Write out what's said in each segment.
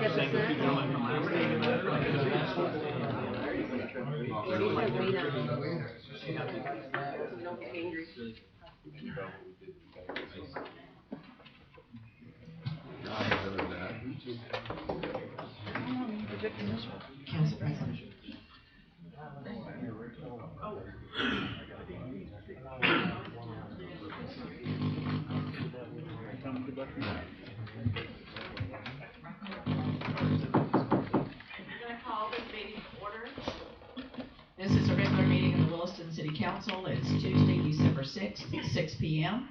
get the snack? Don't get angry. Council President. This is a regular meeting of the Williston City Council. It's Tuesday, December 6th, 6 p.m.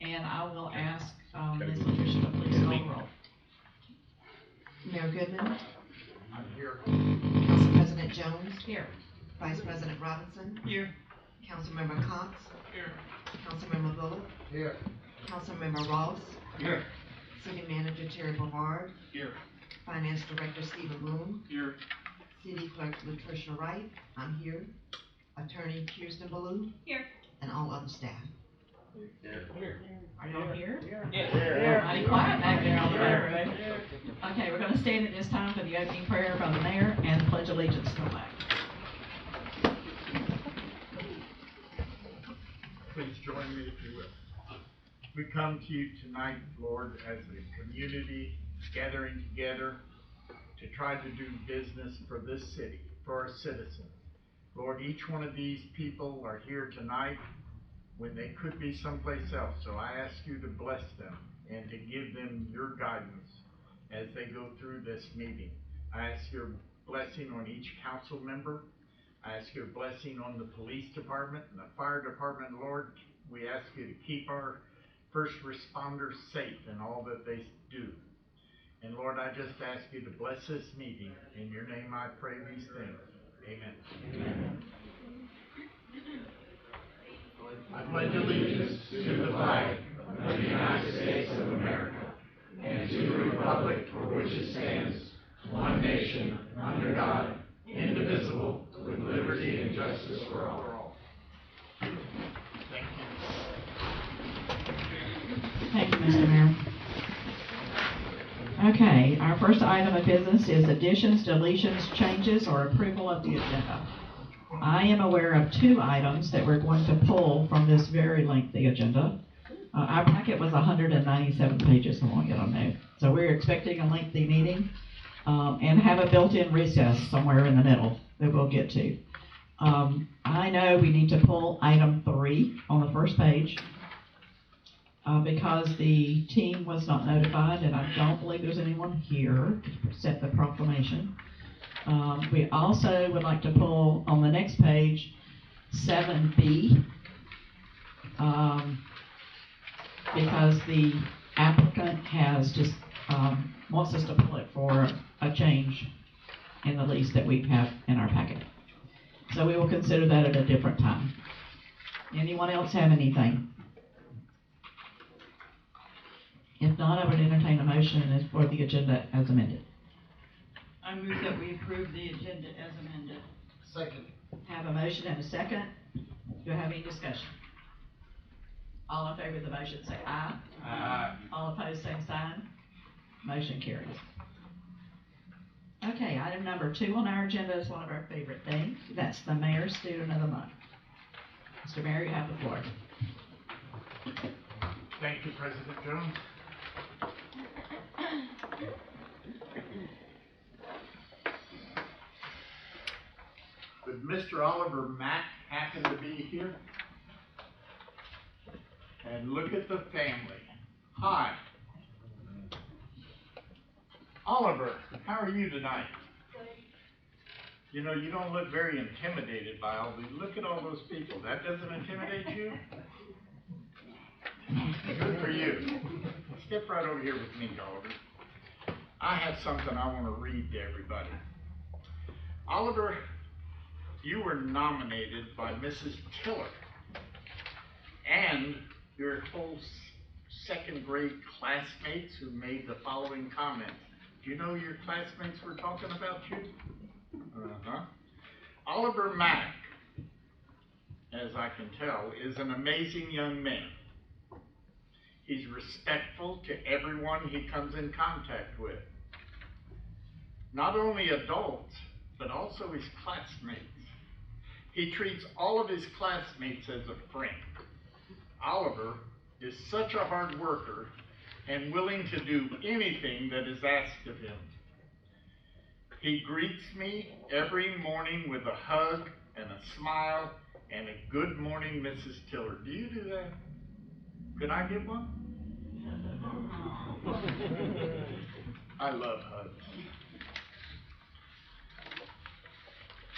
And I will ask Ms. Latricia to please call the roll. Mayor Goodman, I'm here. Council President Jones, Here. Vice President Robinson, Here. Councilmember Cox, Here. Councilmember Bullock, Here. Councilmember Ross, Here. City Manager Terry Bovard, Here. Finance Director Stephen Moon, Here. City Clerk Latricia Wright, I'm here, Attorney Kirsten Ballou, Here. and all other staff. Are y'all here? Here. Mighty quiet back there on the road. Okay, we're going to stand at this time for the opening prayer by the mayor and the pledge allegiance to the flag. Please join me if you will. We come to you tonight, Lord, as a community gathering together to try to do business for this city, for our citizens. Lord, each one of these people are here tonight when they could be someplace else. So I ask you to bless them and to give them your guidance as they go through this meeting. I ask your blessing on each council member. I ask your blessing on the police department and the fire department, Lord. We ask you to keep our first responders safe in all that they do. And Lord, I just ask you to bless this meeting. In your name I pray these things. Amen. Amen. I pledge allegiance to the flag of the United States of America and to the republic for which it stands, one nation, under God, indivisible, with liberty and justice for all. Thank you. Thank you, Mr. Mayor. Okay, our first item of business is additions, deletions, changes, or approval of the agenda. I am aware of 2 items that we're going to pull from this very lengthy agenda. Our packet was 197 pages long, I don't know. So we're expecting a lengthy meeting and have a built-in recess somewhere in the middle that we'll get to. I know we need to pull item 3 on the first page because the team was not notified, and I don't believe there's anyone here to set the proclamation. We also would like to pull on the next page 7B because the applicant has just wants us to pull it for a change in the lease that we have in our packet. So we will consider that at a different time. Anyone else have anything? If not, I would entertain a motion for the agenda as amended. I move that we approve the agenda as amended. Second. Have a motion and a second. Do I have any discussion? All in favor of the motion say aye. Aye. All opposed, same sign. Motion carries. Okay, item number 2 on our agenda is one of our favorite things. That's the Mayor's Student of the Month. Mr. Mayor, you have the floor. Thank you, President Jones. Would Mr. Oliver Mack happen to be here? And look at the family. Hi. Oliver, how are you tonight? Good. You know, you don't look very intimidated by all these. Look at all those people. That doesn't intimidate you? Good for you. Step right over here with me, Oliver. I have something I want to read to everybody. Oliver, you were nominated by Mrs. Tiller and your whole second grade classmates who made the following comments. Do you know your classmates were talking about you? Uh-huh. Oliver Mack, as I can tell, is an amazing young man. He's respectful to everyone he comes in contact with. not only adults, but also his classmates. He treats all of his classmates as a friend. Oliver is such a hard worker and willing to do anything that is asked of him. He greets me every morning with a hug and a smile and a good morning, Mrs. Tiller. Do you do that? Could I get one? I love hugs.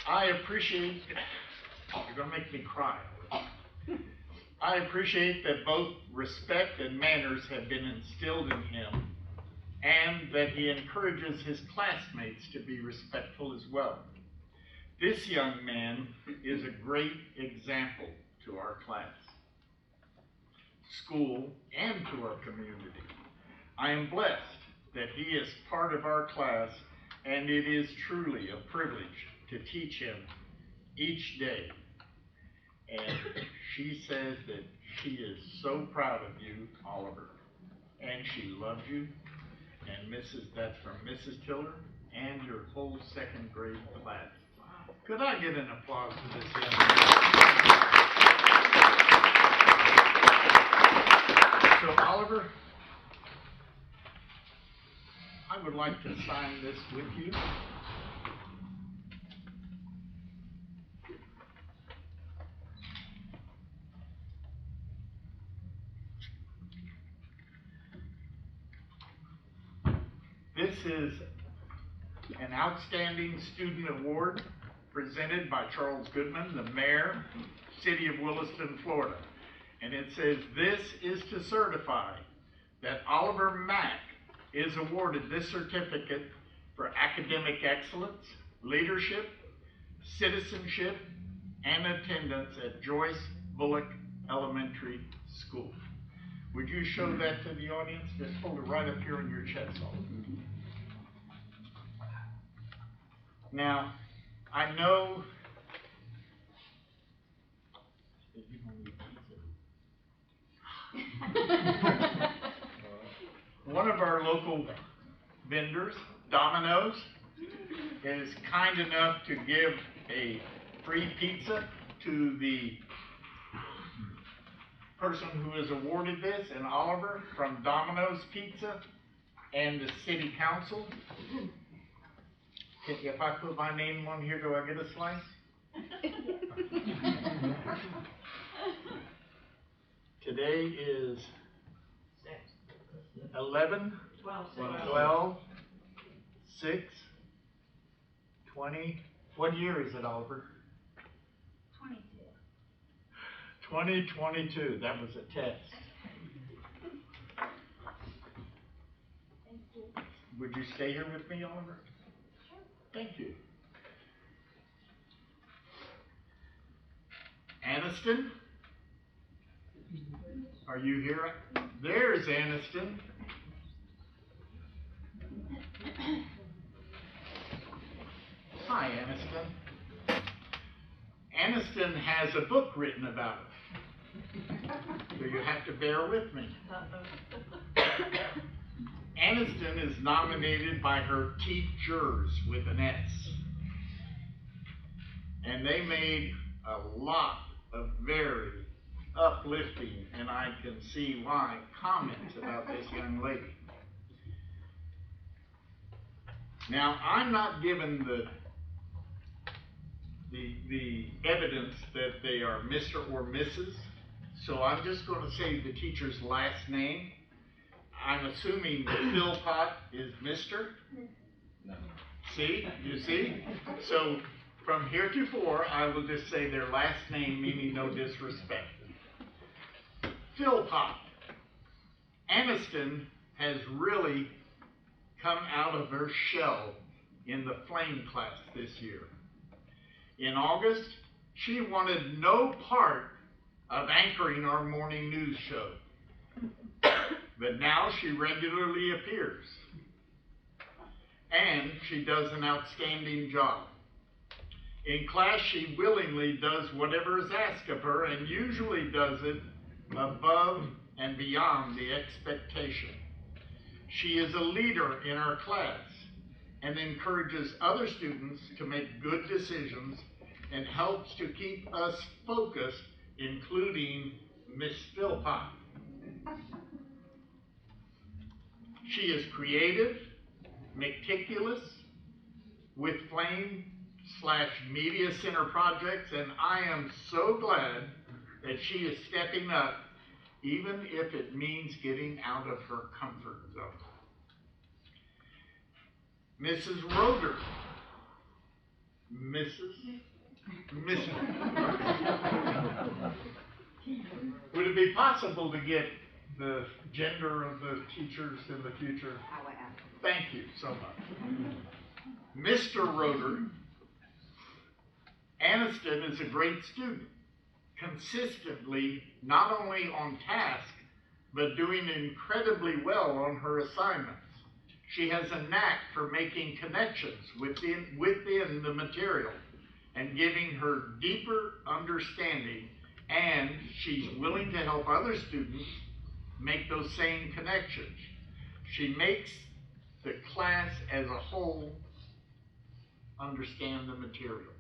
I appreciate, you're gonna make me cry. I appreciate that both respect and manners have been instilled in him, and that he encourages his classmates to be respectful as well. This young man is a great example to our class, school, and to our community. I am blessed that he is part of our class, and it is truly a privilege to teach him each day. And she says that she is so proud of you, Oliver, and she loves you. And that's from Mrs. Tiller and your whole second grade class. Could I get an applause for this young man? So Oliver, I would like to sign this with you. This is an Outstanding Student Award presented by Charles Goodman, the mayor, City of Williston, Florida. And it says, this is to certify that Oliver Mack is awarded this certificate for academic excellence, leadership, citizenship, and attendance at Joyce Bullock Elementary School. Would you show that to the audience? Just hold it right up here in your chest. Now, I know one of our local vendors, Domino's, is kind enough to give a free pizza to the person who is awarded this, and Oliver from Domino's Pizza and the City Council. If I put my name on here, do I get a slice? Today is 12/6/20. What year is it, Oliver? 2022. That was a test. Would you stay here with me, Oliver? Thank you. Aniston? Are you here? There's Aniston. Hi, Aniston. Aniston has a book written about it. So you have to bear with me. Aniston is nominated by her teachers with an S. And they made a lot of very uplifting, and I can see why, comments about this young lady. Now, I'm not given the evidence that they are Mr. or Mrs., so I'm just going to say the teacher's last name. I'm assuming Philpott is Mr.? No. See? You see? So from heretofore, I will just say their last name, meaning no disrespect. Philpott. Aniston has really come out of her shell in the Flame class this year. In August, she wanted no part of anchoring our morning news show. But now she regularly appears. And she does an outstanding job. In class, she willingly does whatever is asked of her and usually does it above and beyond the expectation. She is a leader in our class and encourages other students to make good decisions and helps to keep us focused, including Miss Philpott. She is creative, meticulous, with Flame/Media Center projects, and I am so glad that she is stepping up, even if it means getting out of her comfort zone. Mrs. Roeder. Would it be possible to get the gender of the teachers in the future? Thank you so much. Mr. Roeder. Aniston is a great student, consistently not only on task, but doing incredibly well on her assignments. She has a knack for making connections within the material and giving her deeper understanding, and she's willing to help other students make those same connections. She makes the class as a whole understand the material.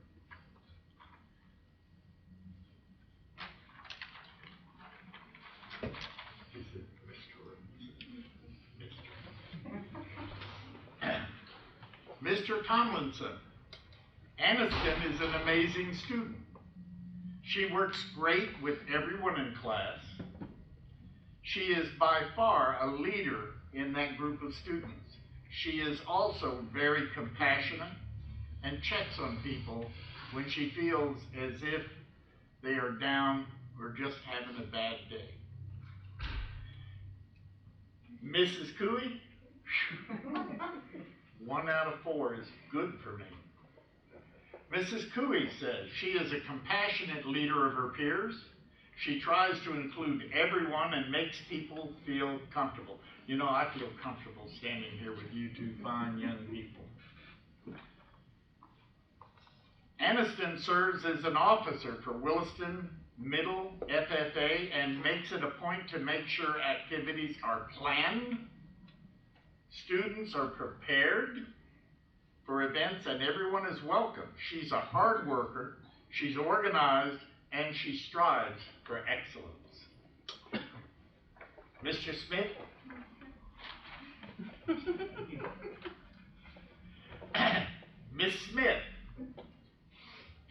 Mr. Tomlinson. Aniston is an amazing student. She works great with everyone in class. She is by far a leader in that group of students. She is also very compassionate and checks on people when she feels as if they are down or just having a bad day. Mrs. Cooey, 1 out of 4 is good for me. Mrs. Cooey says she is a compassionate leader of her peers. She tries to include everyone and makes people feel comfortable. You know, I feel comfortable standing here with you two fine young people. Aniston serves as an officer for Williston Middle FFA and makes it a point to make sure activities are planned, students are prepared for events, and everyone is welcome. She's a hard worker, she's organized, and she strives for excellence. Mr. Smith? Miss Smith.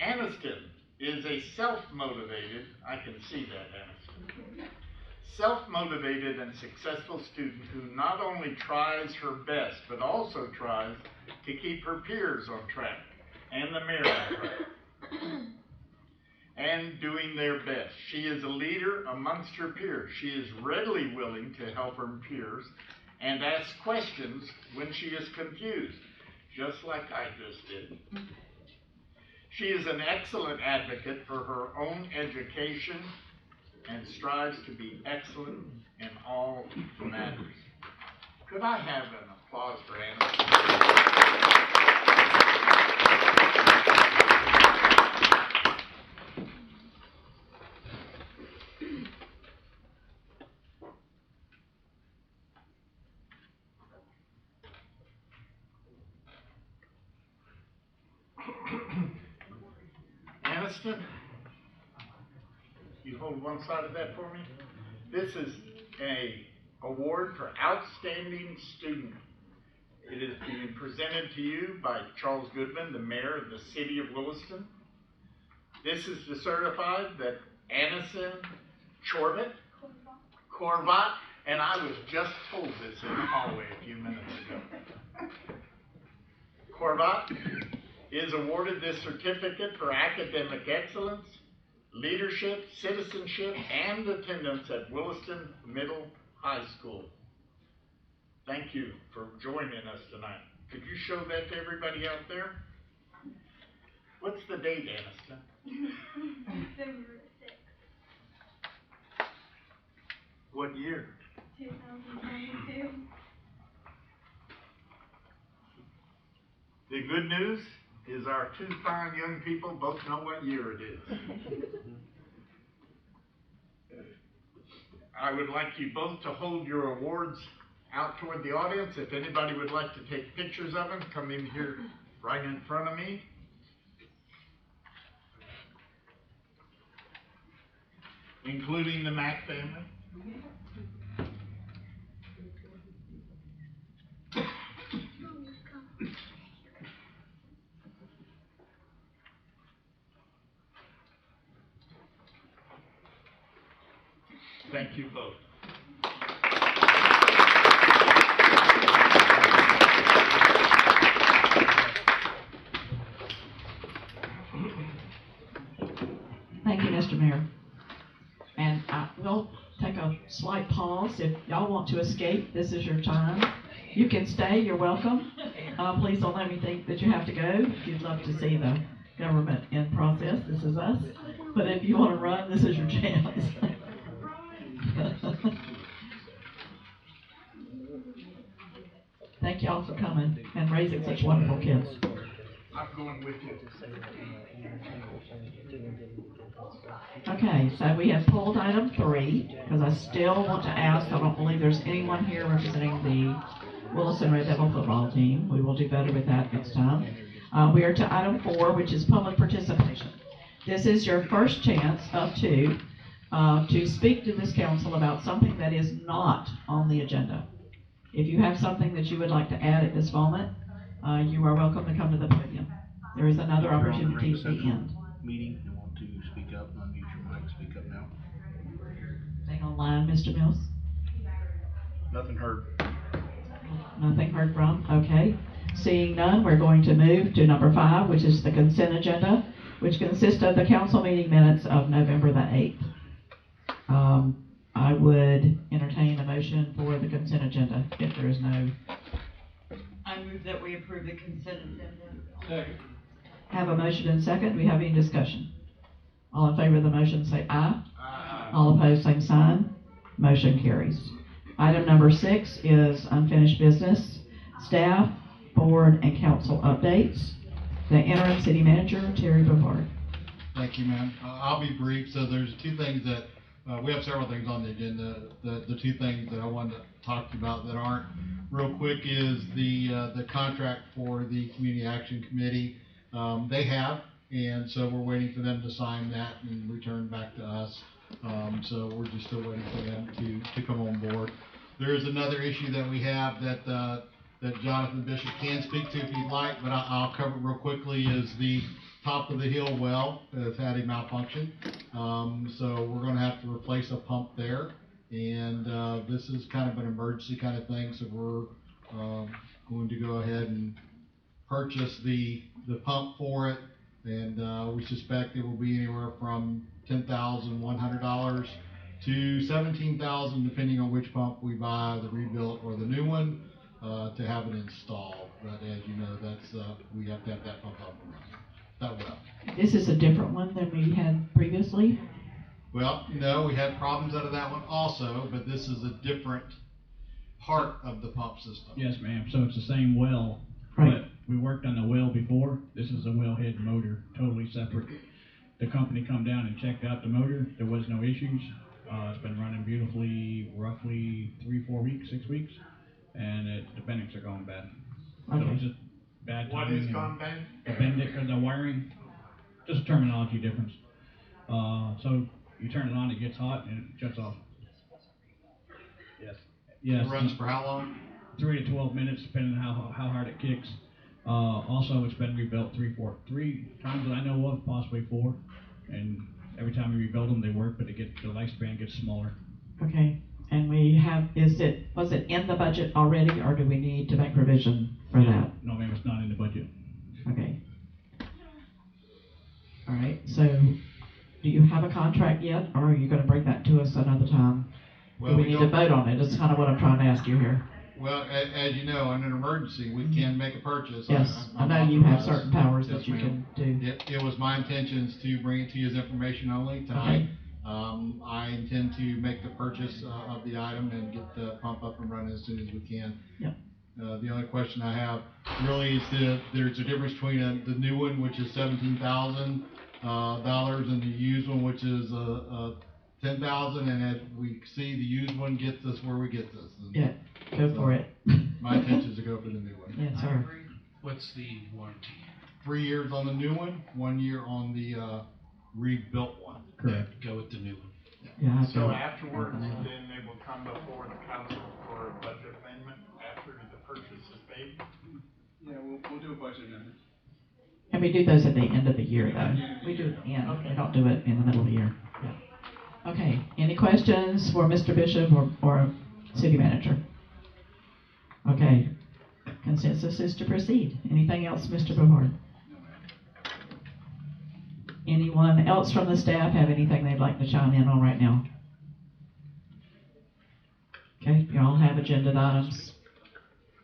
Aniston is a self-motivated, I can see that, Aniston, self-motivated and successful student who not only tries her best, but also tries to keep her peers on track and the mayor on track and doing their best. She is a leader amongst her peers. She is readily willing to help her peers and ask questions when she is confused, just like I just did. She is an excellent advocate for her own education and strives to be excellent in all matters. Could I have an applause for Anna? Aniston, you hold one side of that for me. This is an award for outstanding student. It is being presented to you by Charles Goodman, the mayor of the city of Williston. This is to certify that Aniston Corvat, and I was just told this in the hallway a few minutes ago. Corvat is awarded this certificate for academic excellence, leadership, citizenship, and attendance at Williston Middle High School. Thank you for joining us tonight. Could you show that to everybody out there? What's the date, Aniston? December 6th, What year? 2022. The good news is our two fine young people both know what year it is. I would like you both to hold your awards out toward the audience. If anybody would like to take pictures of them, come in here right in front of me. Including the Mack family. Thank you both. Thank you, Mr. Mayor. And we'll take a slight pause. If y'all want to escape, this is your time. You can stay, you're welcome. Please don't let me think that you have to go. If you'd love to see the government in process, this is us. But if you want to run, this is your chance. Thank y'all for coming and raising such wonderful kids. I'm going with you. Okay, so we have pulled item 3, because I still want to ask, I don't believe there's anyone here representing the Williston Red Devil football team. We will do better with that next time. We are to item 4, which is public participation. This is your first chance of 2 to speak to this council about something that is not on the agenda. If you have something that you would like to add at this moment, you are welcome to come to the podium. There is another opportunity at the end. Meeting, you want to speak up, unmute your mic, speak up now. Stay online, Mr. Mills. Nothing heard. Nothing heard from? Okay. Seeing none, we're going to move to number 5, which is the consent agenda, which consists of the council meeting minutes of November the 8th. I would entertain a motion for the consent agenda if there is no. I move that we approve the consent agenda. Have a motion and second. Do we have any discussion? All in favor of the motion say aye. Aye. All opposed, same sign. Motion carries. Item number 6 is unfinished business. Staff, board, and council updates. The interim city manager, Terry Bovard. Thank you, ma'am. I'll be brief. So there's 2 things that, we have several things on the agenda. The 2 things that I wanted to talk to you about that aren't real quick is the contract for the Community Action Committee. They have, and so we're waiting for them to sign that and return back to us. So we're just still waiting for them to come on board. There is another issue that we have that Jonathan Bishop can speak to if you'd like, but I'll cover it real quickly, is the top of the hill well has had a malfunction. So we're going to have to replace a pump there. And this is kind of an emergency kind of thing, so we're going to go ahead and purchase the pump for it, and we suspect it will be anywhere from $10,100 to $17,000, depending on which pump we buy, the rebuilt or the new one, to have it installed. But as you know, that's we have to have that pump up and running. That well. This is a different one than we had previously. Well, no, we had problems out of that one also, but this is a different part of the pump system. Yes, ma'am. So it's the same well, Right. but we worked on the well before. This is a wellhead motor, totally separate. The company come down and checked out the motor. There was no issues. It's been running beautifully, roughly 3-4 weeks, 6 weeks, and the bendings are going bad. So Okay. it's just bad What timing. has gone bad? The bending or the wiring, just a terminology difference. So you turn it on, it gets hot, and it shuts off. Yes. Yes. It runs for how long? 3 to 12 minutes, depending on how hard it kicks. Also, it's been rebuilt 3 times that I know of, possibly 4. And every time we rebuild them, they work, but the lifespan gets smaller. Okay. And we have, was it in the budget already, or do we need to make provision for that? No, ma'am, it's not in the budget. Okay. All right, so do you have a contract yet, or are you gonna bring that to us another time? Do we need to vote on it? That's kind of what I'm trying to ask you here. Well, as you know, in an emergency, we can make a purchase. Yes, I I'm know you have authorized. certain powers Yes, that you ma'am. can do. It was my intentions to bring it to you as information only tonight. I intend to make the purchase of the item and get the pump up and running as soon as we can. Yep. The only question I have really is there's a difference between the new one, which is $17,000, and the used one, which is $10,000. And as we see, the used one gets us where we get this. And Yeah. Go for it. My intention is to go for the new one. Yes, sir. What's the warranty? 3 years on the new one, 1 year on the rebuilt one. Correct. Go with the new one. Yeah, I So feel- afterwards, then they will come before the council for a budget amendment after the purchase is paid? Yeah, we'll do a budget amendment. And we do those at the end of the year, though. We do it at the end. We don't do it in the middle of the year. Yeah. Okay, any questions for Mr. Bishop or city manager? Okay, consensus is to proceed. Anything else, Mr. Bovard? Anyone else from the staff have anything they'd like to chime in on right now? Okay, you all have agenda items.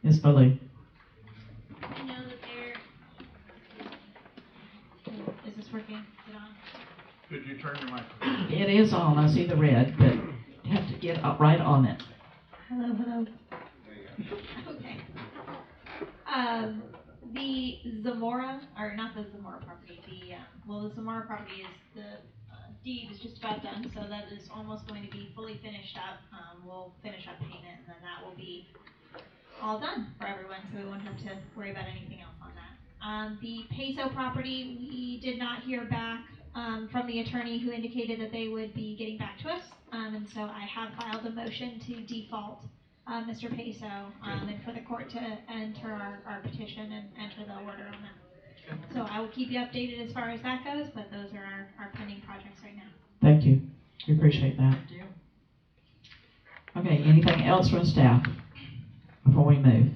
Ms. Foley? I know that is this working? Is it on? Could you turn your microphone? It is on, I see the red, but you have to get up right on it. Hello. Okay. The Zamora, or not the Zamora property, the Zamora property is, the deed is just about done, so that is almost going to be fully finished up. We'll finish up payment, and then that will be all done for everyone, so we won't have to worry about anything else on that. The Peso property, we did not hear back from the attorney who indicated that they would be getting back to us, and so I have filed a motion to default Mr. Peso, and for the court to enter our petition and enter the order on them. So I will keep you updated as far as that goes, but those are our pending projects right now. Thank you. We appreciate that. Okay, anything else from staff before we move?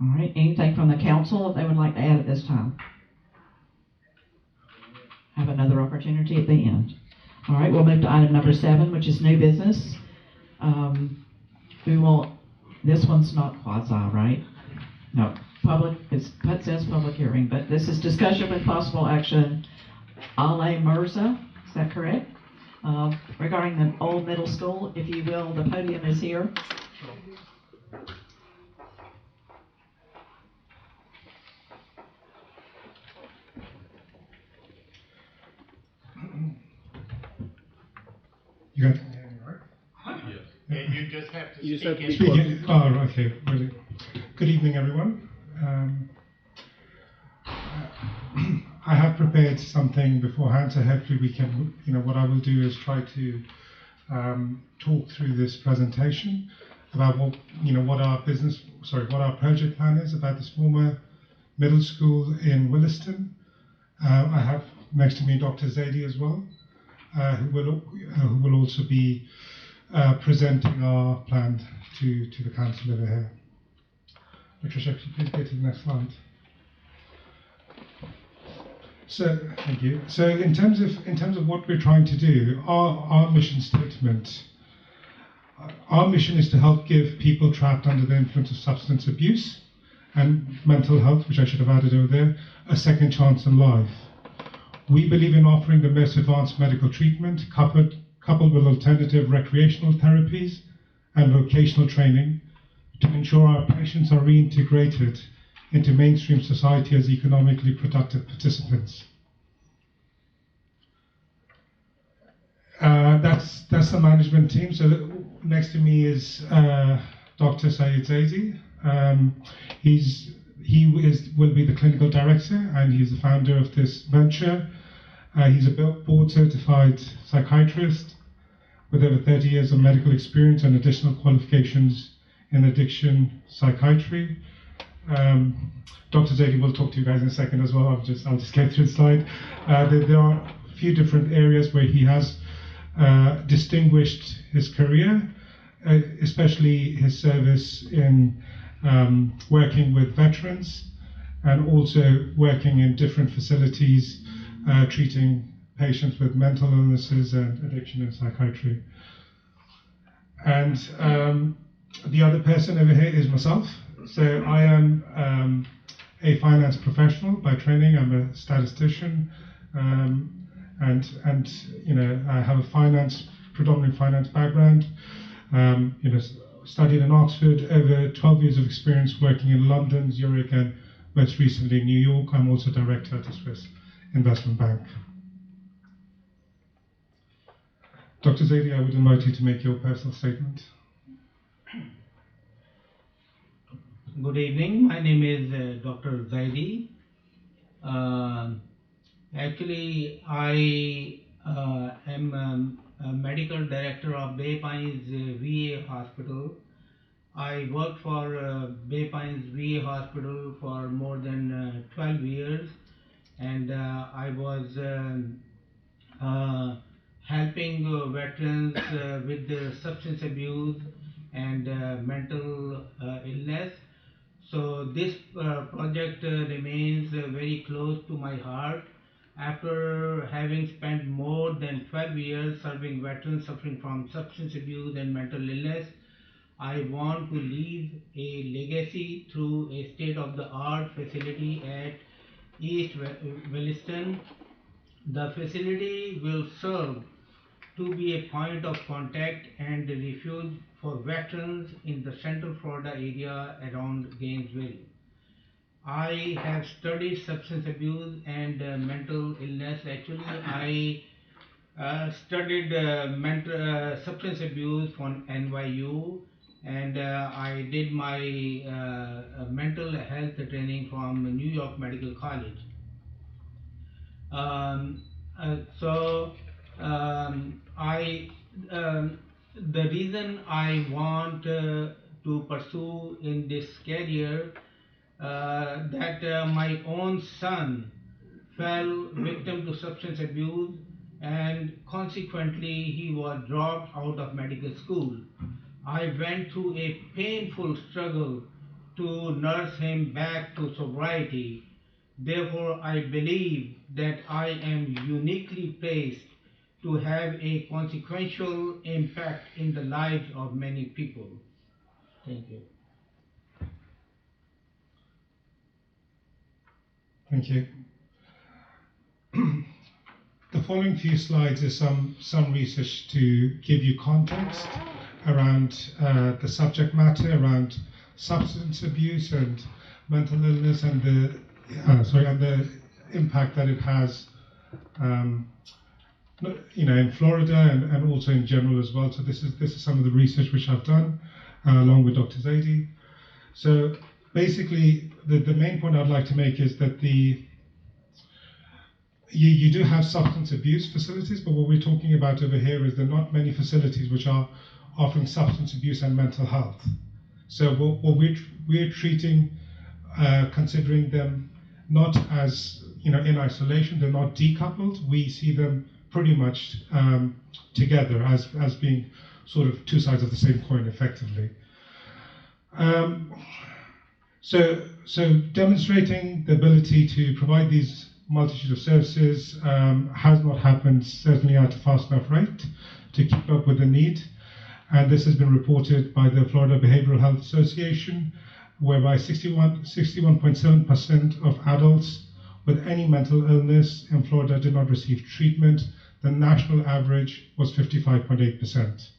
All right, anything from the council that they would like to add at this time? Have another opportunity at the end. All right, we'll move to item number 7, which is new business. This one's not quasi, right? No, it says public hearing, but this is discussion with possible action, Ale Mirza, is that correct? Regarding the old middle school, if you will, the podium is here. You guys can hear me, right? And you just have to You speak just have to in. Speaking. Oh, okay. Really. Good evening, everyone. I have prepared something beforehand, so hopefully we can. What I will do is try to talk through this presentation about what our project plan is about this former middle school in Williston. I have next to me Dr. Zaidi as well, who will also be presenting our plan to the council over here. Patricia, could you please go to the next slide? So, thank you. So, in terms of what we're trying to do, our mission statement, our mission is to help give people trapped under the influence of substance abuse and mental health, which I should have added over there, a second chance in life. We believe in offering the most advanced medical treatment, coupled with alternative recreational therapies and vocational training, to ensure our patients are reintegrated into mainstream society as economically productive participants. That's the management team. So next to me is Dr. Syed Zaidi. Will be the clinical director, and he's the founder of this venture. He's a board-certified psychiatrist with over 30 years of medical experience and additional qualifications in addiction psychiatry. Dr. Zaidi will talk to you guys in a second as well. I'll just go through the slide. There are a few different areas where he has distinguished his career, especially his service in working with veterans and also working in different facilities treating patients with mental illnesses and addiction and psychiatry. And the other person over here is myself. So I am a finance professional by training. I'm a statistician, and I have a predominant finance background. Studied in Oxford, over 12 years of experience working in London, Zurich, and most recently New York. I'm also director at the Swiss Investment Bank. Dr. Zaidi, I would invite you to make your personal statement. Good evening. My name is Dr. Zaidi. Actually, I am a medical director of Bay Pines VA Hospital. I worked for Bay Pines VA Hospital for more than 12 years, and I was helping veterans with substance abuse and mental illness. So this project remains very close to my heart. After having spent more than 12 years serving veterans suffering from substance abuse and mental illness, I want to leave a legacy through a state-of-the-art facility at East Williston. The facility will serve to be a point of contact and refuge for veterans in the Central Florida area around Gainesville. I have studied substance abuse and mental illness. Actually, I studied substance abuse from NYU, and I did my mental health training from New York Medical College. The reason I want to pursue in this career that my own son fell victim to substance abuse, and consequently he was dropped out of medical school. I went through a painful struggle to nurse him back to sobriety. Therefore, I believe that I am uniquely placed to have a consequential impact in the lives of many people. Thank you. Thank you. The following few slides is some research to give you context around the subject matter, around substance abuse and mental illness, and the impact that it has, in Florida and also in general as well. So this is some of the research which I've done along with Dr. Zaidi. So basically, the main point I'd like to make is that you do have substance abuse facilities, but what we're talking about over here is there are not many facilities which are offering substance abuse and mental health. So what we're treating, considering them not as in isolation, they're not decoupled. We see them pretty much together as being sort of two sides of the same coin, effectively. So demonstrating the ability to provide these multitude of services has not happened certainly at a fast enough rate to keep up with the need. And this has been reported by the Florida Behavioral Health Association, whereby 61.7% of adults with any mental illness in Florida did not receive treatment. The national average was 55.8%.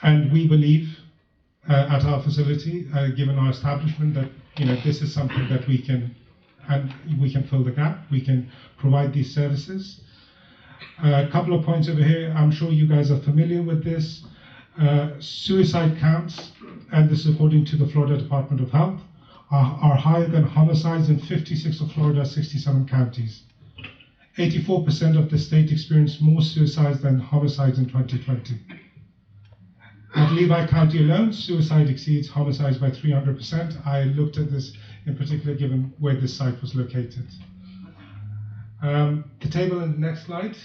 And we believe at our facility, given our establishment, that this is something that we can fill the gap. We can provide these services. A couple of points over here. I'm sure you guys are familiar with this. Suicide counts, and this is according to the Florida Department of Health, are higher than homicides in 56 of Florida's 67 counties. 84% of the state experienced more suicides than homicides in 2020. At Lehigh County alone, suicide exceeds homicides by 300%. I looked at this in particular given where this site was located. The table in the next slide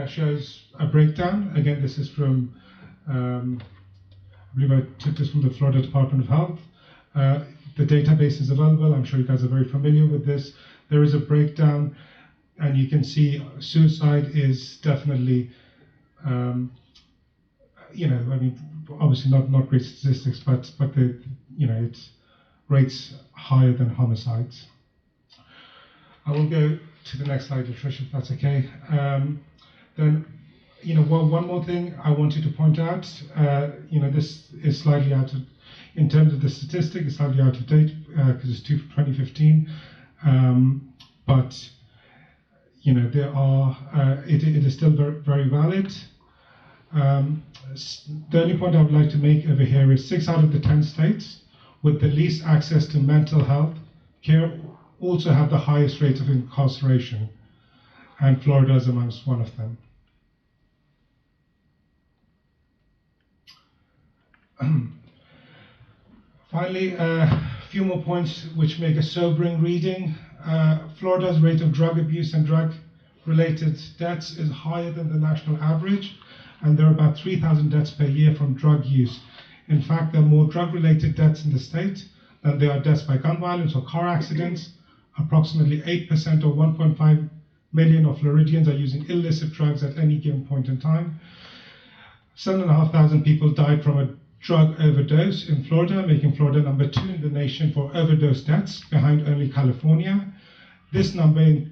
shows a breakdown. Again, this is from, I believe I took this from the Florida Department of Health. The database is available. I'm sure you guys are very familiar with this. There is a breakdown, and you can see suicide is definitely, obviously not great statistics, but it's rates higher than homicides. I will go to the next slide, Tricia, if that's okay. Then, one more thing I wanted to point out. This is slightly out of, in terms of the statistic, it's slightly out of date because it's 2015. But there are. It is still very, very valid. The only point I would like to make over here is 6 out of the 10 states with the least access to mental health care also have the highest rate of incarceration, and Florida is amongst one of them. Finally, a few more points which make a sobering reading. Florida's rate of drug abuse and drug-related deaths is higher than the national average, and there are about 3,000 deaths per year from drug use. In fact, there are more drug-related deaths in the state than there are deaths by gun violence or car accidents. Approximately 8% or 1.5 million of Floridians are using illicit drugs at any given point in time. 7,500 people died from a drug overdose in Florida, making Florida number 2 in the nation for overdose deaths, behind only California. This number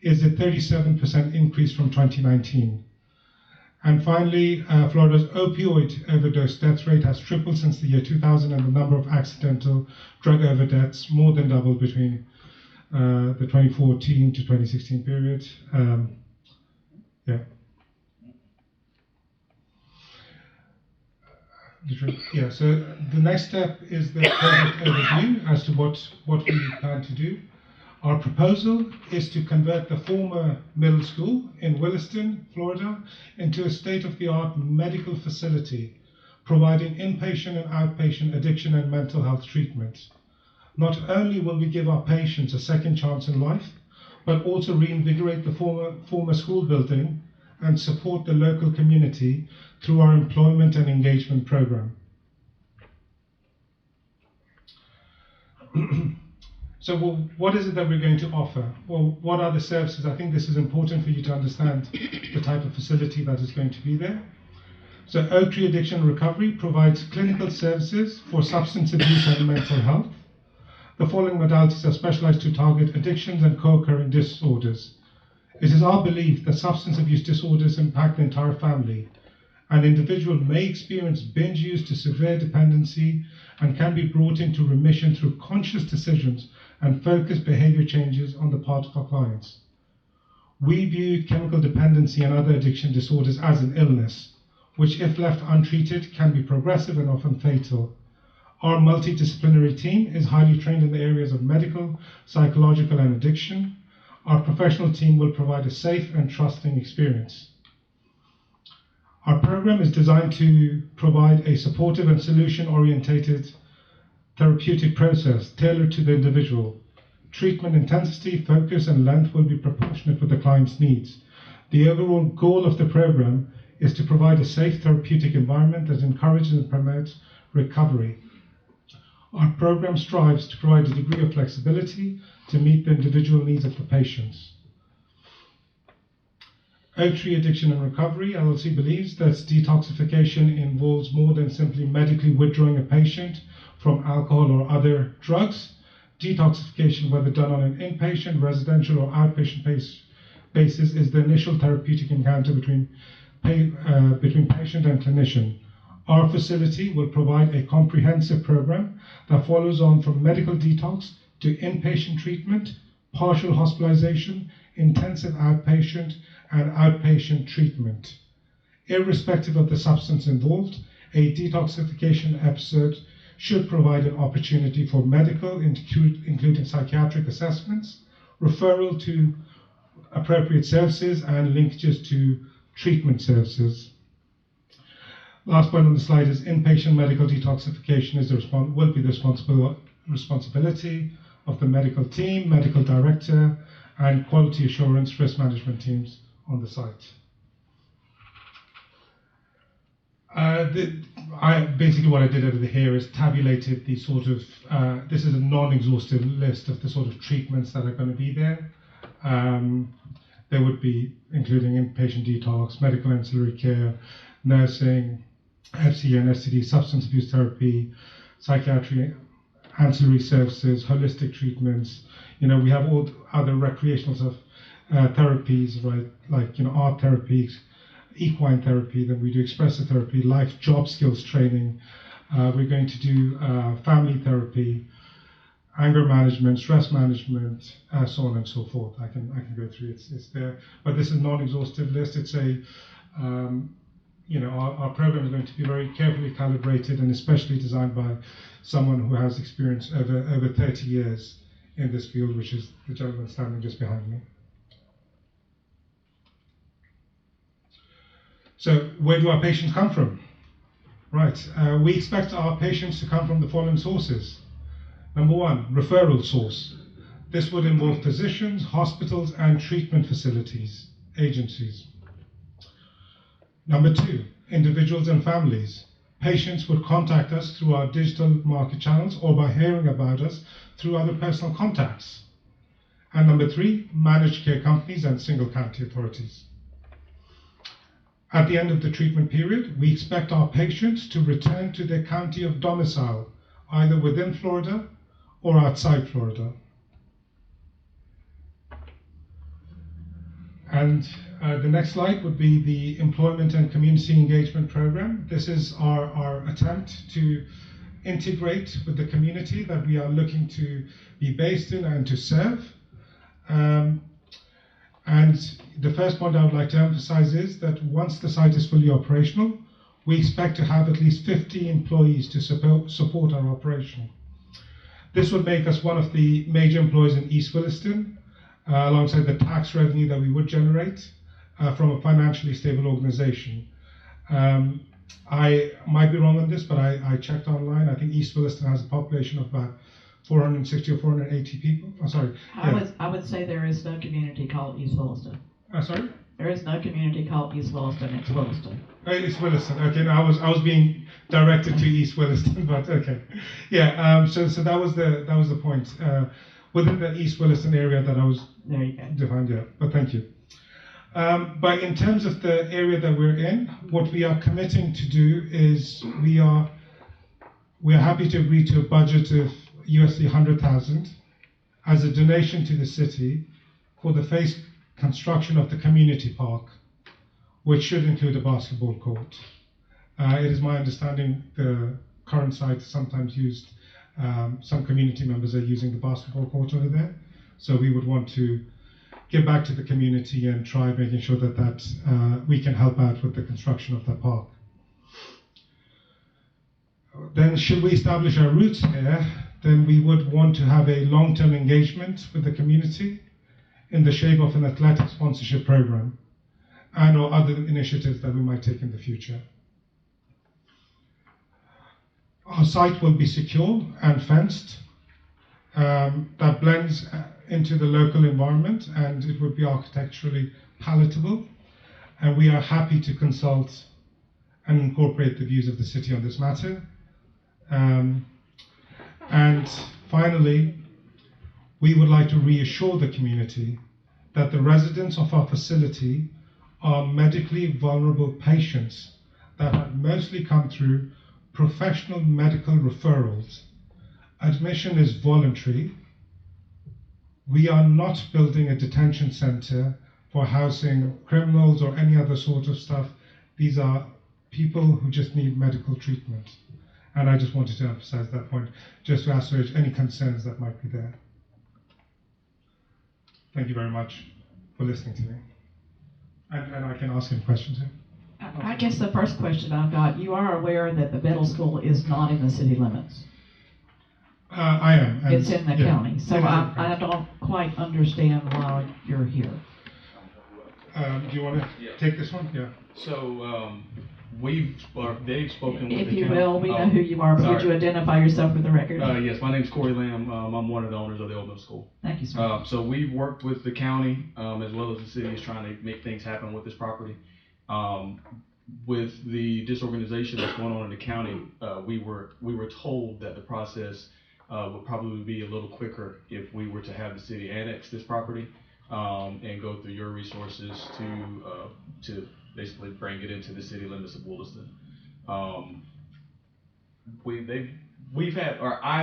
is a 37% increase from 2019. And finally, Florida's opioid overdose death rate has tripled since the year 2000, and the number of accidental drug overdose more than doubled between the 2014 to 2016 period. So the next step is the project overview as to what we plan to do. Our proposal is to convert the former middle school in Williston, Florida, into a state-of-the-art medical facility, providing inpatient and outpatient addiction and mental health treatment. Not only will we give our patients a second chance in life, but also reinvigorate the former school building and support the local community through our employment and engagement program. So what is it that we're going to offer? Well, what are the services? I think this is important for you to understand the type of facility that is going to be there. So Oak Tree Addiction Recovery provides clinical services for substance abuse and mental health. The following modalities are specialized to target addictions and co-occurring disorders. It is our belief that substance abuse disorders impact the entire family. An individual may experience binge use to severe dependency and can be brought into remission through conscious decisions and focused behavior changes on the part of our clients. We view chemical dependency and other addiction disorders as an illness, which if left untreated can be progressive and often fatal. Our multidisciplinary team is highly trained in the areas of medical, psychological, and addiction. Our professional team will provide a safe and trusting experience. Our program is designed to provide a supportive and solution-oriented therapeutic process tailored to the individual. Treatment intensity, focus, and length will be proportionate with the client's needs. The overall goal of the program is to provide a safe therapeutic environment that encourages and promotes recovery. Our program strives to provide a degree of flexibility to meet the individual needs of the patients. Oak Tree Addiction and Recovery LLC believes that detoxification involves more than simply medically withdrawing a patient from alcohol or other drugs. Detoxification, whether done on an inpatient, residential, or outpatient basis, is the initial therapeutic encounter between patient and clinician. Our facility will provide a comprehensive program that follows on from medical detox to inpatient treatment, partial hospitalization, intensive outpatient, and outpatient treatment. Irrespective of the substance involved, a detoxification episode should provide an opportunity for medical, including psychiatric assessments, referral to appropriate services, and linkages to treatment services. Last point on the slide is inpatient medical detoxification will be the responsibility of the medical team, medical director, and quality assurance risk management teams on the site. Basically what I did over here is tabulated the sort of, this is a non-exhaustive list of the sort of treatments that are going to be there. There would be including inpatient detox, medical ancillary care, nursing, FCE and STD, substance abuse therapy, psychiatry, ancillary services, holistic treatments. You know, we have all other recreational stuff, therapies, right? Like, you know, art therapies, equine therapy, then we do expressive therapy, life job skills training. We're going to do family therapy, anger management, stress management, so on and so forth. I can go through it. It's there, but this is a non-exhaustive list. It's a you know, our program is going to be very carefully calibrated and especially designed by someone who has experience over 30 years in this field, which is the gentleman standing just behind me. So where do our patients come from? Right, we expect our patients to come from the following sources. Number one, referral source. This would involve physicians, hospitals, and treatment facilities, agencies. Number two, individuals and families. Patients would contact us through our digital market channels or by hearing about us through other personal contacts. And number three, managed care companies and single county authorities. At the end of the treatment period, we expect our patients to return to their county of domicile, either within Florida or outside Florida. And the next slide would be the Employment and Community Engagement Program. This is our attempt to integrate with the community that we are looking to be based in and to serve. And the first point I would like to emphasize is that once the site is fully operational, we expect to have at least 50 employees to support our operation. This would make us one of the major employers in East Williston, alongside the tax revenue that we would generate from a financially stable organization. I might be wrong on this, but I checked online. I think East Williston has a population of about 460 or 480 people. Oh, sorry. I would say there is no community called East Williston. Sorry? There is no community called East Williston. It's Williston. It's Williston. Okay, no, I was being directed to East Williston, but okay. Yeah. So that was the point. Within the East Williston area that I was defined. Yeah. But thank you. But in terms of the area that we're in, what we are committing to do is we are happy to agree to a budget of USD 100,000 as a donation to the city for the phase construction of the community park, which should include a basketball court. It is my understanding the current site is sometimes used, some community members are using the basketball court over there, so we would want to give back to the community and try making sure that we can help out with the construction of that park. Then should we establish our roots here, then we would want to have a long-term engagement with the community in the shape of an athletic sponsorship program and or other initiatives that we might take in the future. Our site will be secure and fenced, that blends into the local environment, and it would be architecturally palatable, and we are happy to consult and incorporate the views of the city on this matter. And finally, we would like to reassure the community that the residents of our facility are medically vulnerable patients that have mostly come through professional medical referrals. Admission is voluntary. We are not building a detention center for housing criminals or any other sort of stuff. These are people who just need medical treatment. And I just wanted to emphasize that point, just to assuage any concerns that might be there. Thank you very much for listening to me. And I can ask any questions here. I guess the first question I've got, you are aware that the middle school is not in the city limits? I am. It's in the county, so I don't quite understand why you're here. Do you want to take this one? Yeah. So they've spoken with the county. If you will, we know who you are, but would you identify yourself for the record? Yes, my name's Corey Lamb. I'm one of the owners of the Old Middle School. Thank you, sir. So we've worked with the county as well as the city is trying to make things happen with this property. With the disorganization that's going on in the county, we were told that the process would probably be a little quicker if we were to have the city annex this property and go through your resources to basically bring it into the city limits of Williston. I've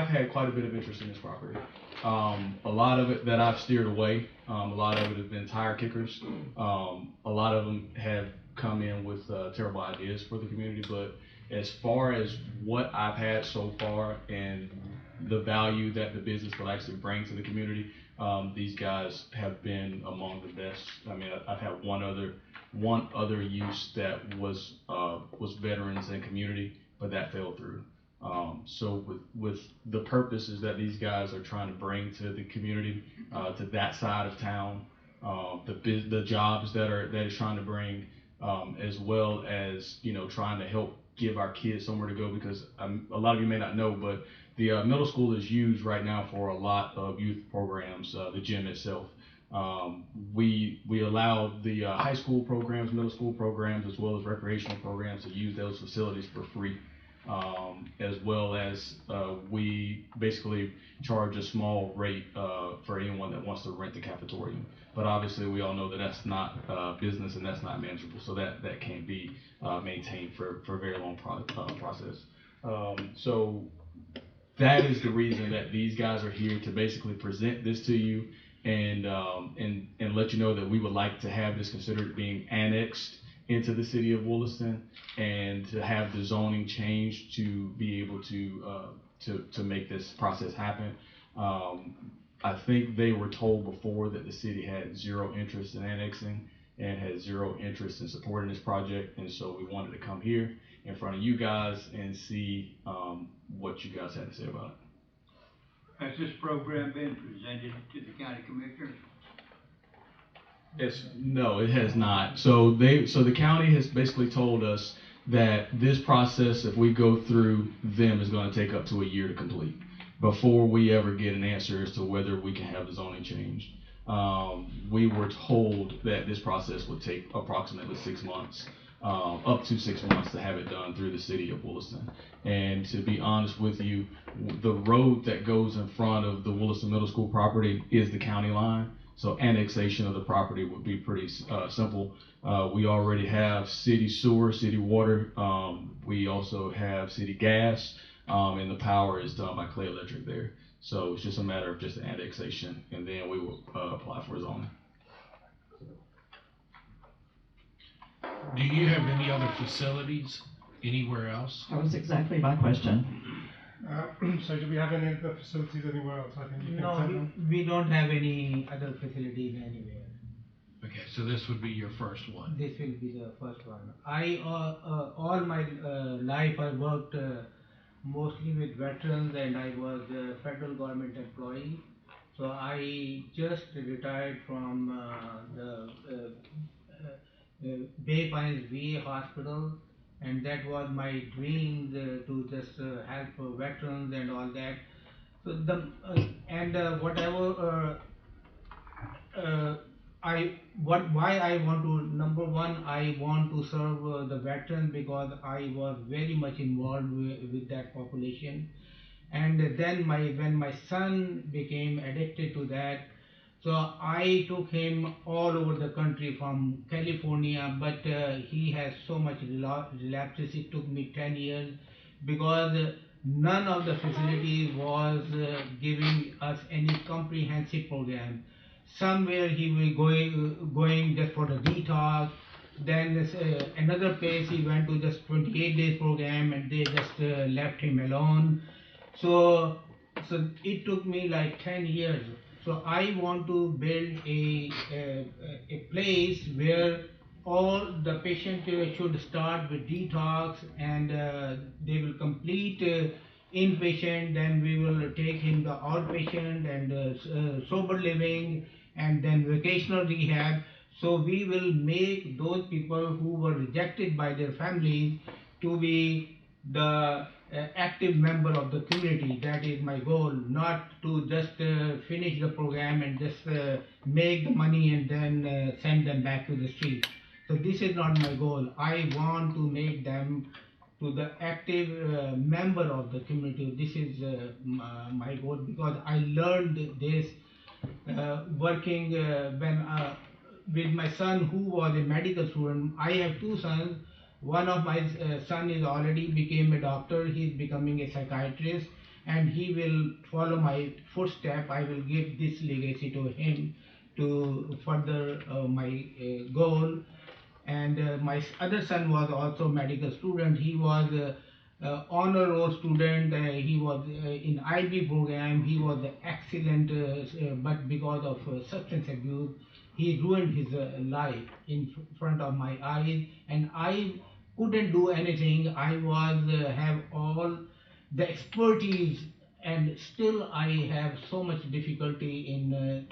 had quite a bit of interest in this property. A lot of it that I've steered away. A lot of it have been tire kickers. A lot of them have come in with terrible ideas for the community, but as far as what I've had so far and the value that the business will actually bring to the community, these guys have been among the best. I mean, I've had one other use that was veterans and community, but that fell through. So with the purposes that these guys are trying to bring to the community, to that side of town, the jobs that it's trying to bring, as well as, you know, trying to help give our kids somewhere to go, because a lot of you may not know, but the middle school is used right now for a lot of youth programs, the gym itself. We allow the high school programs, middle school programs, as well as recreational programs to use those facilities for free. As well as we basically charge a small rate for anyone that wants to rent the cafeteria. But obviously we all know that that's not business and that's not manageable, so that can't be maintained for a very long process. So that is the reason that these guys are here, to basically present this to you and let you know that we would like to have this considered being annexed into the city of Williston, and to have the zoning changed to be able to make this process happen. I think they were told before that the city had zero interest in annexing and had zero interest in supporting this project, and so we wanted to come here in front of you guys and see what you guys had to say about it. Has this program been presented to the county commissioners? No, it has not. So the county has basically told us that this process, if we go through them, is going to take up to a year to complete before we ever get an answer as to whether we can have the zoning changed. We were told that this process would take approximately 6 months, up to 6 months, to have it done through the city of Williston. And to be honest with you, the road that goes in front of the Williston Middle School property is the county line. So annexation of the property would be pretty simple. We already have city sewer, city water. We also have city gas, and the power is done by Clay Electric there. So it's just a matter of just the annexation, and then we will apply for zoning. Do you have any other facilities anywhere else? That was exactly my question. So do we have any other facilities anywhere else? I think you can No, take them. we don't have any other facilities anywhere. Okay, so this would be your first one. This will be the first one. I all my life I worked mostly with veterans, and I was a federal government employee. So I just retired from the Bay Pines VA hospital, and that was my dream to just help veterans and all that. So why I want to, number one, I want to serve the veterans because I was very much involved with that population. And then when my son became addicted to that, so I took him all over the country from California, but he has so much relapses. It took me 10 years because none of the facilities was giving us any comprehensive program. Somewhere he was going just for the detox. Then another place he went to just 28 days program, and they just left him alone. So it took me like 10 years. So I want to build a place where all the patients should start with detox, and they will complete inpatient, then we will take him to outpatient and sober living, and then vocational rehab. So we will make those people who were rejected by their families to be the active member of the community. That is my goal, not to just finish the program and just make the money and then send them back to the street. So this is not my goal. I want to make them to the active member of the community. This is my goal, because I learned this working with my son, who was a medical student. I have two sons. One of my son is already became a doctor. He's becoming a psychiatrist, and he will follow my footstep. I will give this legacy to him to further my goal. And my other son was also a medical student. He was honor roll student. He was in IB program. He was excellent, but because of substance abuse, he ruined his life in front of my eyes, and I couldn't do anything. I was have all the expertise, and still I have so much difficulty in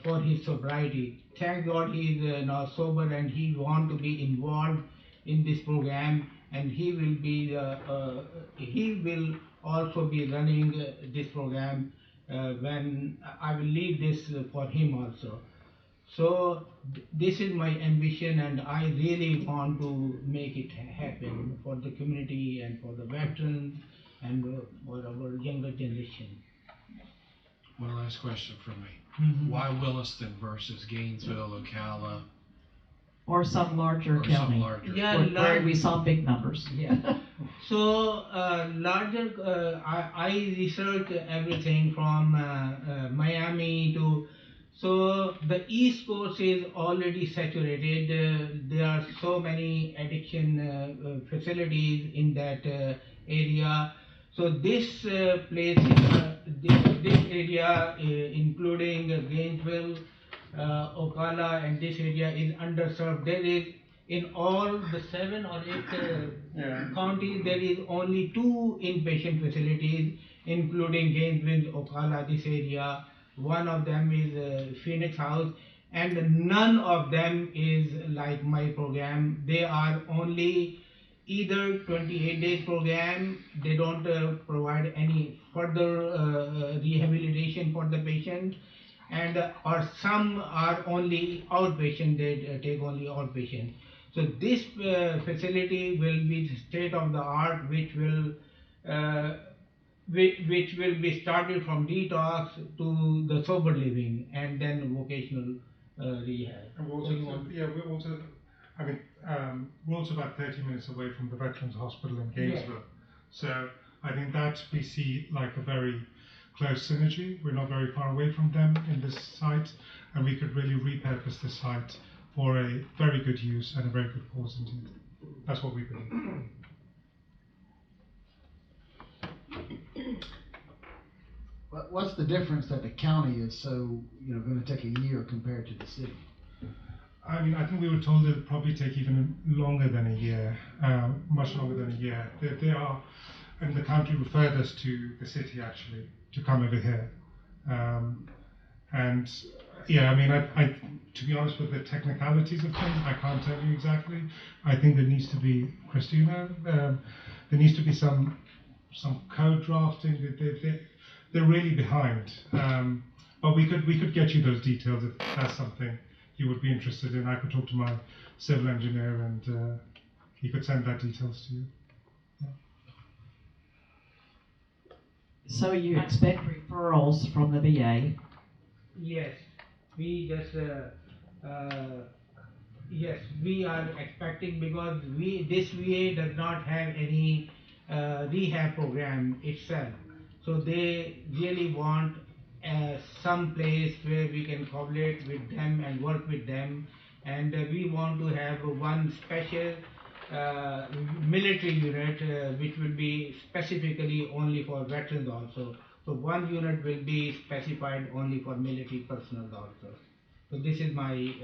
for his sobriety. Thank God he is now sober and he want to be involved in this program, and he will also be running this program when I will lead this for him also. So this is my ambition, and I really want to make it happen for the community and for the veterans and for our younger generation. One last question from me. Mhm. Why Williston versus Gainesville, Ocala, Or some larger or county? some larger? Yeah, Where we saw big numbers. Yeah. So larger, I researched everything from Miami to. So the East Coast is already saturated. There are so many addiction facilities in that area. So this place, this area, including Gainesville, Ocala, and this area is underserved. There is in all the 7 or 8 counties, there is only 2 inpatient facilities, including Gainesville, Ocala, this area. One of them is Phoenix House, and none of them is like my program. They are only either 28 days program, they don't provide any further rehabilitation for the patient, and or some are only outpatient, they take only outpatient. So this facility will be state of the art, which will be started from detox to the sober living and then vocational rehab. And we're also, we're also about 30 minutes away from the Veterans Hospital in Gainesville. So I think that we see like a very close synergy. We're not very far away from them in this site, and we could really repurpose this site for a very good use and a very good cause indeed. That's what we believe. What's the difference that the county is so, going to take a year compared to the city? I mean, I think we were told it would probably take even longer than a year, much longer than a year. They are, and the county referred us to the city actually to come over here. And yeah, I mean, I to be honest with the technicalities of things, I can't tell you exactly. I think there needs to be, Christina, there needs to be some code drafting. They're really behind. But we could get you those details if that's something you would be interested in. I could talk to my civil engineer and he could send that details to you. Yeah. So you expect referrals from the VA? Yes, we just yes, we are expecting, because this VA does not have any rehab program itself. So they really want some place where we can collaborate with them and work with them, and we want to have one special military unit which will be specifically only for veterans also. So one unit will be specified only for military personnel also. So this is my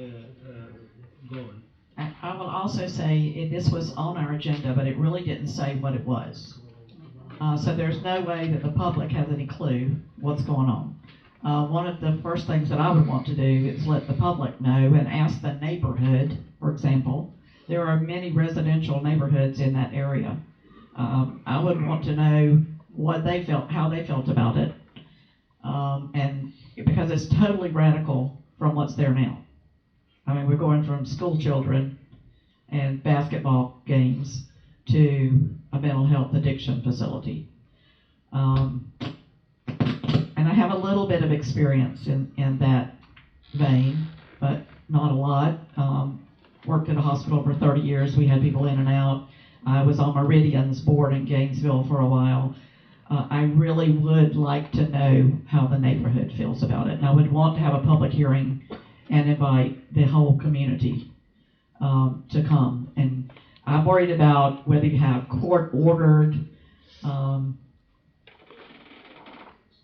goal. I will also say this was on our agenda, but it really didn't say what it was. So there's no way that the public has any clue what's going on. One of the first things that I would want to do is let the public know and ask the neighborhood, for example. There are many residential neighborhoods in that area. I would want to know what they felt, how they felt about it, and because it's totally radical from what's there now. I mean, we're going from school children and basketball games to a mental health addiction facility. And I have a little bit of experience in that vein, but not a lot. Worked at a hospital for 30 years. We had people in and out. I was on Meridian's board in Gainesville for a while. I really would like to know how the neighborhood feels about it. And I would want to have a public hearing and invite the whole community to come. And I'm worried about whether you have court-ordered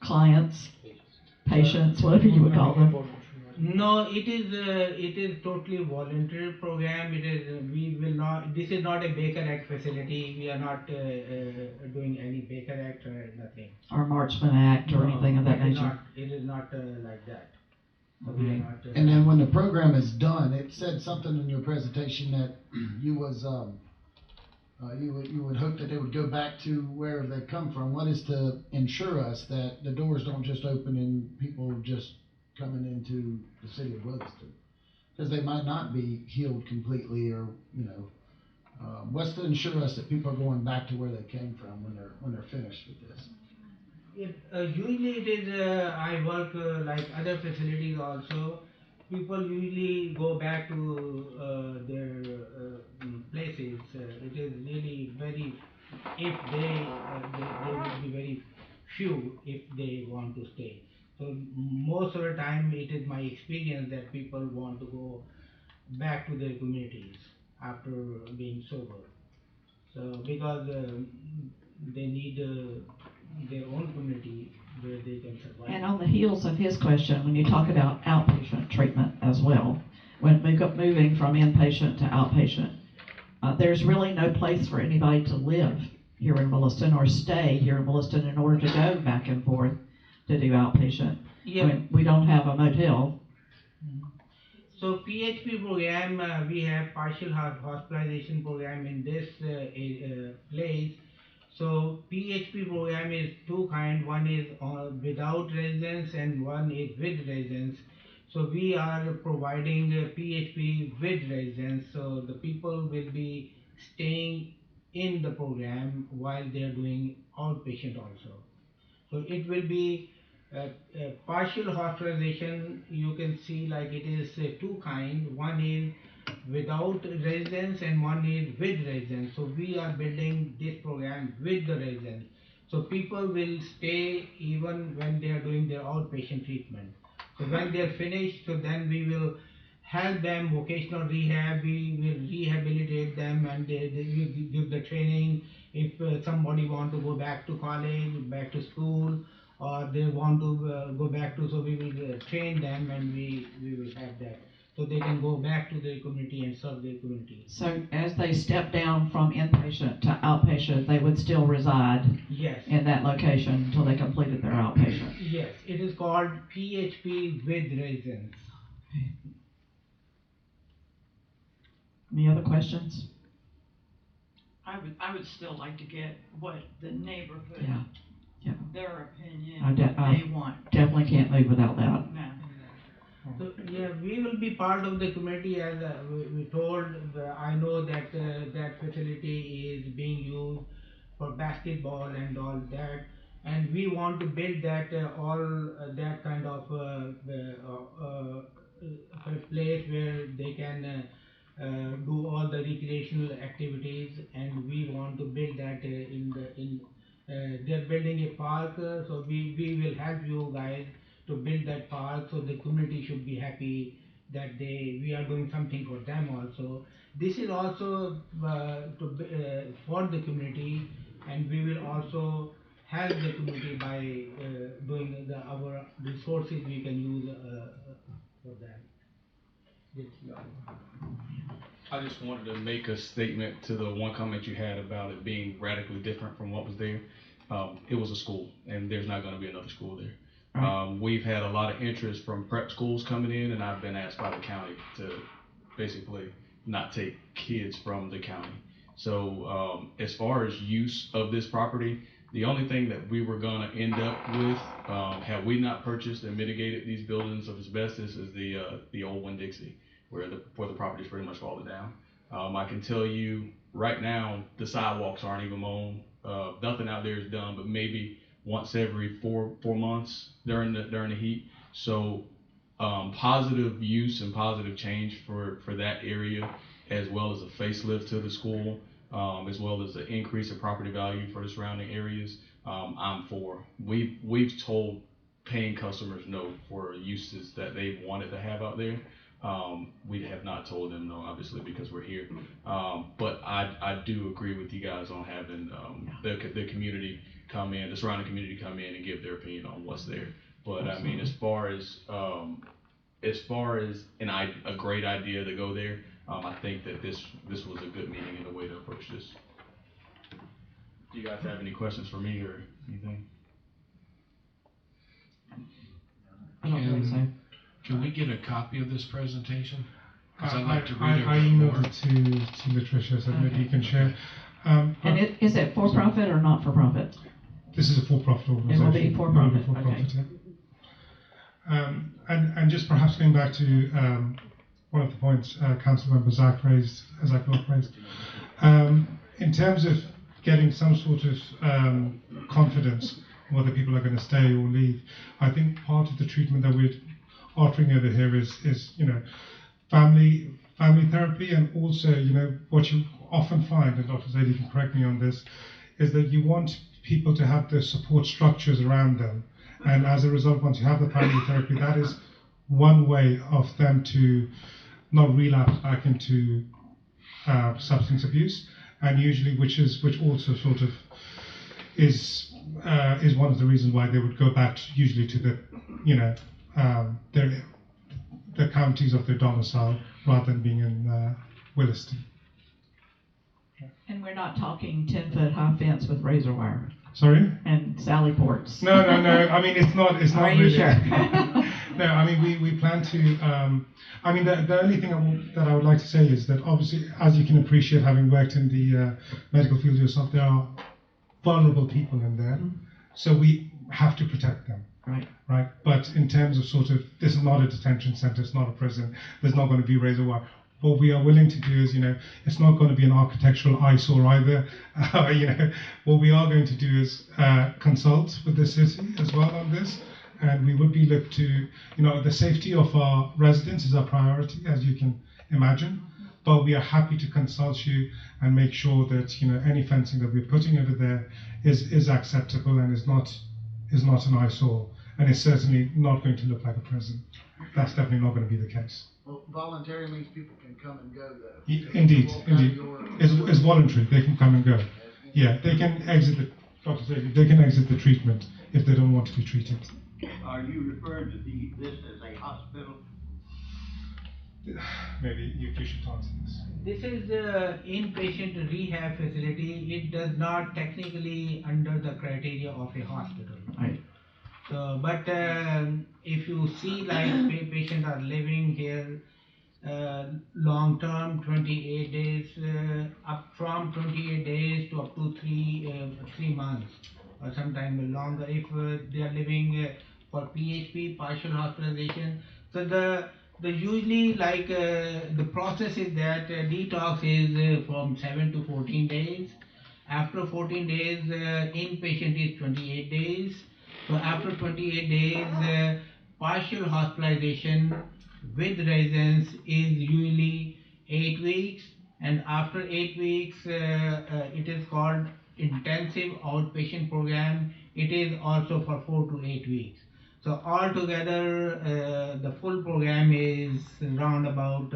clients, patients, whatever you would call them. No, it is totally voluntary program. It is, we will not, this is not a Baker Act facility. We are not doing any Baker Act or nothing. Or Marchman Act or anything of that it is nature? not, it is not like that. So we are not, And then when the program is done, it said something in your presentation that you was, you would hope that they would go back to where they come from. What is to ensure us that the doors don't just open and people just coming into the city of Williston? Because they might not be healed completely, or, you know, what's to ensure us that people are going back to where they came from when they're finished with this? Usually it is, I work like other facilities also. People usually go back to their places. It is really very, if they will be very few if they want to stay. So most of the time it is my experience that people want to go back to their communities after being sober. So because they need their own community where they can survive. And on the heels of his question, when you talk about outpatient treatment as well, when moving from inpatient to outpatient, there's really no place for anybody to live here in Williston or stay here in Williston in order to go back and forth to do outpatient. Yeah. I mean, we don't have a motel. So PHP program, we have partial hospitalization program in this place. So PHP program is two kind. One is without residence and one is with residence. So we are providing PHP with residence. So the people will be staying in the program while they are doing outpatient also. So it will be partial hospitalization. You can see like it is two kind. One is without residence and one is with residence. So we are building this program with the residence. So people will stay even when they are doing their outpatient treatment. So when they are finished, so then we will help them vocational rehab. We will rehabilitate them and they will give the training. If somebody want to go back to college, back to school, or they want to go back to, so we will train them and we will have that. So they can go back to their community and serve their community. So as they step down from inpatient to outpatient, they would still reside yes. in that location until they completed their outpatient? Yes, it is called PHP with residence. Okay. Any other questions? I would still like to get what the neighborhood, Yeah. their opinion, I they want. definitely can't move without that. No. So yeah, we will be part of the community as we told. I know that that facility is being used for basketball and all that, and we want to build that that kind of place where they can do all the recreational activities, and we want to build that they're building a park, so we will help you guys to build that park, so the community should be happy that we are doing something for them also. This is also for the community, and we will also help the community by doing our resources we can use for that. I just wanted to make a statement to the one comment you had about it being radically different from what was there. It was a school, and there's not going to be another school there. We've had a lot of interest from prep schools coming in, and I've been asked by the county to basically not take kids from the county. So as far as use of this property, the only thing that we were going to end up with, had we not purchased and mitigated these buildings of asbestos, is the old Winn-Dixie, where the property is pretty much falling down. I can tell you right now, the sidewalks aren't even mown. Nothing out there is done, but maybe once every four months during the heat. So positive use and positive change for that area, as well as a facelift to the school, as well as an increase in property value for the surrounding areas. I'm for. We've told paying customers no for uses that they wanted to have out there. We have not told them no, obviously, because we're here. But I do agree with you guys on having the community come in, the surrounding community come in and give their opinion on what's there. But I mean, as far as as far as a great idea to go there, I think that this was a good meeting and a way to approach this. Do you guys have any questions for me or anything? I don't think so. Can we get a copy of this presentation? Because I'd like to I read it a bit more. emailed it to Latricia, so maybe you can share. And is it for profit or not for profit? This is a for-profit It organization. will be for profit. It will be for-profit, Okay. yeah. And just perhaps going back to one of the points Councilmember Zach North raised, in terms of getting some sort of confidence whether people are going to stay or leave, I think part of the treatment that we're offering over here is family therapy, and also what you often find, and Dr. Zaidi can correct me on this, is that you want people to have the support structures around them, and as a result, once you have the family therapy, that is one way of them to not relapse back into substance abuse, and usually which also sort of is one of the reasons why they would go back usually to the counties of their domicile rather than being in Williston. And we're not talking 10-foot high fence with razor wire. Sorry? And Sally ports. No. I mean, it's not. Are really. you sure? No. I mean, we plan to. I mean, the only thing that I would like to say is that obviously, as you can appreciate, having worked in the medical field yourself, there are vulnerable people in there, so we have to protect them. Right. But in terms of sort of, this is not a detention center. It's not a prison. There's not going to be razor wire. What we are willing to do is, it's not going to be an architectural eyesore either. What we are going to do is consult with the city as well on this, and we would be look to, the safety of our residents is our priority, as you can imagine. But we are happy to consult you and make sure that any fencing that we're putting over there is acceptable and is not an eyesore, and it's certainly not going to look like a prison. That's definitely not going to be the case. Well, voluntary means people can come and go, though. Indeed. It's voluntary. They can come and go. Yeah, they can exit the treatment if they don't want to be treated. Are you referring to this as a hospital? Maybe you should answer this. This is an inpatient rehab facility. It does not technically under the criteria of a hospital. Right. So, but if you see like patients are living here long term, 28 days, up from 28 days to up to 3 months, or sometimes longer if they are living for PHP, partial hospitalization. So the usually like the process is that detox is from 7 to 14 days. After 14 days, inpatient is 28 days. So after 28 days, partial hospitalization with residence is usually 8 weeks, and after 8 weeks, it is called intensive outpatient program. It is also for 4 to 8 weeks. So altogether, the full program is around about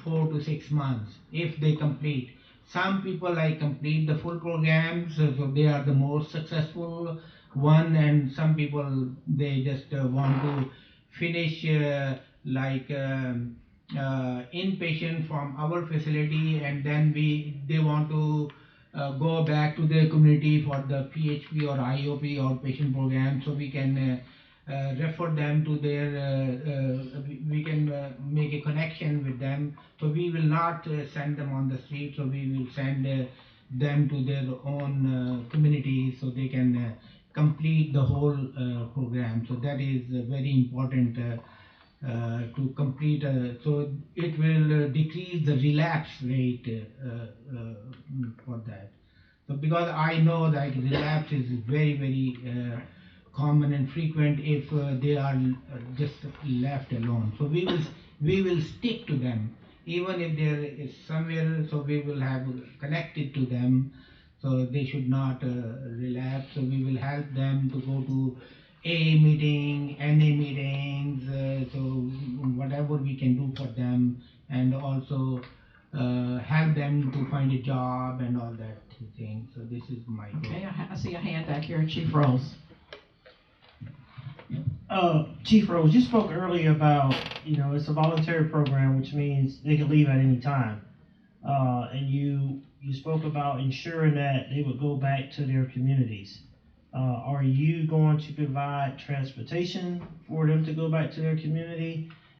4 to 6 months if they complete. Some people like complete the full programs, so they are the most successful one, and some people they just want to finish inpatient from our facility, and then they want to go back to their community for the PHP or IOP outpatient program, so we can refer them to their, we can make a connection with them. So we will not send them on the street, so we will send them to their own community so they can complete the whole program. So that is very important to complete, so it will decrease the relapse rate for that. So because I know that relapse is very, very common and frequent if they are just left alone. So we will stick to them even if there is somewhere. So we will have connected to them, so they should not relapse. So we will help them to go to AA meeting, NA meetings, so whatever we can do for them, and also help them to find a job and all that thing. So this is my goal. Okay, I see a hand back here, Chief Rolls. Chief Rose, you spoke earlier about, it's a voluntary program, which means they can leave at any time. And you spoke about ensuring that they would go back to their communities. Are you going to provide transportation for them to go back to their community?